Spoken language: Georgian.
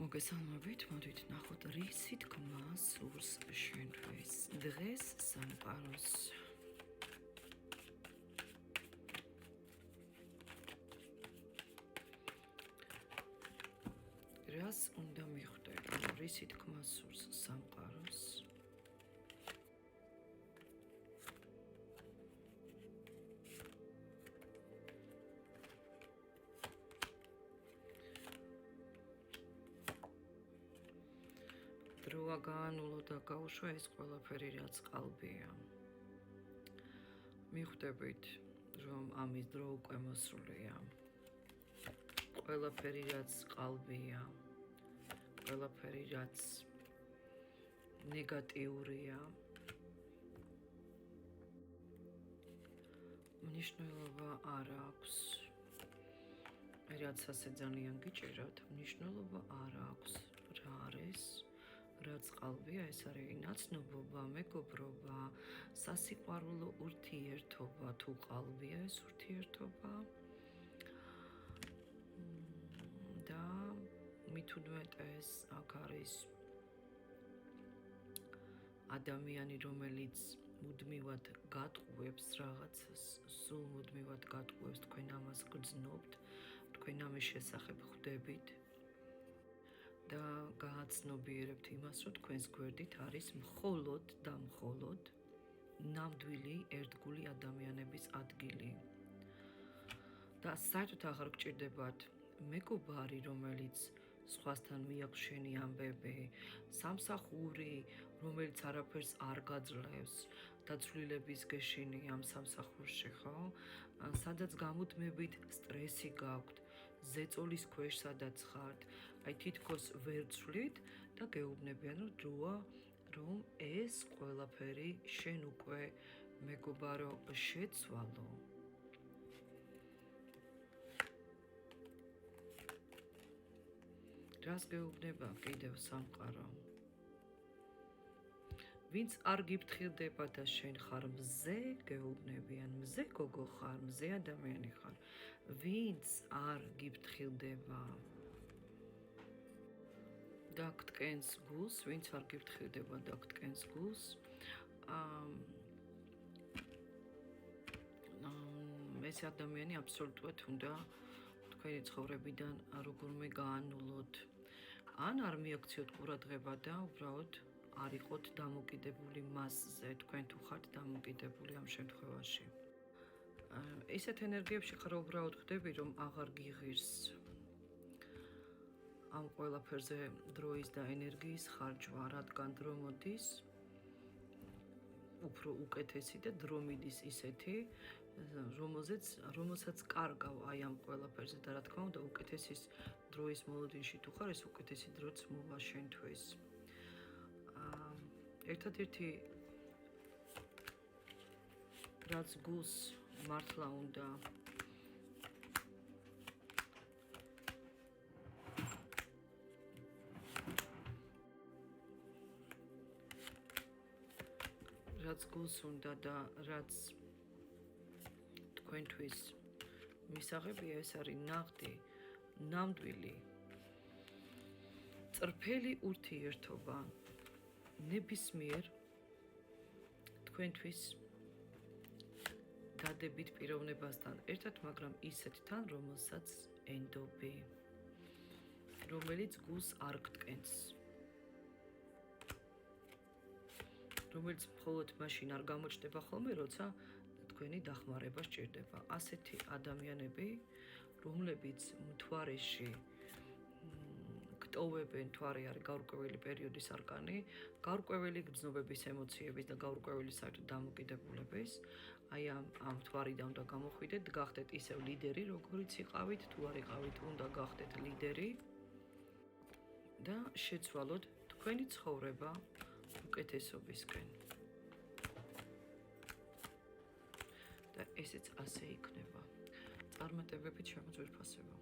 მოგესალმებით, მოდით ნახოთ რისი თქმა სურს შენთვის დღეს სამყაროს. რას უნდა მიხვდეთ, რისი თქმა სურს სამყაროს? დროა გაანულო და გაუშვა ეს ყველაფერი, რაც ყალბია. მიხვდებით, რომ ამის დრო უკვე მოსულია. ყველაფერი, რაც ყალბია, ყველაფერი, რაც ნეგატიურია, მნიშვნელობა არ აქვს. რაც ასე ძალიან გიჭიროთ, მნიშვნელობა არ აქვს. რა არის? რაც ყალბია, ეს არის ნაცნობობა, მეგობრობა, სასიყვარულო ურთიერთობა. თუ ყალბია ეს ურთიერთობა და მით უმეტეს აქ არის ადამიანი, რომელიც მუდმივად გატყუებს რაღაცას, სულ მუდმივად გატყუებს, თქვენ ამას გრძნობთ, თქვენ ამის შესახებ ხვდებით და გააცნობიერებთ იმას, რომ თქვენს გვერდით არის მხოლოდ და მხოლოდ ნამდვილი ერთგული ადამიანების ადგილი. და საერთოდ აღარ გჭირდებათ მეგობარი, რომელიც სხვასთან მიაქვს ამბები, სამსახური, რომელიც არაფერს არ გაძლევს და ცვლილების გეშინი ამ სამსახურში, ხო? სადაც გამუდმებით სტრესი გაქვთ, ზეწოლის ქვეშ სადაც ხართ, აი თითქოს ვერ ცვლით და გეუბნებიან, რომ დროა, რომ ეს ყველაფერი შენ უკვე მეგობარო შეცვალო. რას გეუბნება კიდევ სამყარო? ვინც არ გიფრთხილდება და შენ ხარ მზე, გეუბნებიან, მზე გოგო ხარ, მზე ადამიანი ხარ. ვინც არ გიფრთხილდება და გტკენს გულს, ვინც არ გიფრთხილდება და გტკენს გულს, ეს ადამიანი აბსოლუტურად უნდა თქვენი ცხოვრებიდან როგორმე გაანულოთ. ან არ მიაქციოთ ყურადღება და უბრალოდ არ იყოთ დამოკიდებული მასზე, თქვენ თუ ხართ დამოკიდებული ამ შემთხვევაში. ისეთ ენერგიებში ხარ, უბრალოდ ხვდები, რომ აღარ გიღირს ამ ყველაფერზე დროის და ენერგიის ხარჯვა, რადგან დრო მოდის უფრო უკეთესი და დრო მიდის ისეთი, რომელსაც კარგავ აი ამ ყველაფერზე და რა თქმა უნდა უკეთესის დროის მოლოდინში თუ ხარ, ეს უკეთესი დროც მოვა შენთვის. ერთადერთი რაც გულს მართლა უნდა და რაც თქვენთვის მისაღებია, ეს არის ნაღდი, ნამდვილი, წრფელი ურთიერთობა ნებისმიერ თქვენთვის დადებით პიროვნებასთან ერთად, მაგრამ ისეთთან, რომელსაც ენდობი, რომელიც გულს არ გტკენს, რომელიც მხოლოდ მაშინ არ გამოჩნდება ხოლმე, როცა თქვენი დახმარება სჭირდება. ასეთი ადამიანები, რომლებიც მთვარეში გტოვებენ, მთვარე არის გაურკვეველი პერიოდის არკანი, გაურკვეველი გრძნობების, ემოციების და გაურკვეველი საერთოდ დამოკიდებულების, აი ამ მთვარიდან უნდა გამოხვიდეთ, გახდეთ ისევ ლიდერი, როგორიც იყავით, თუ არ იყავით, უნდა გახდეთ ლიდერი და შეცვალოთ თქვენი ცხოვრება უკეთესობისკენ. და ესეც ასე იქნება. წარმატებებით შემოძვირფასება.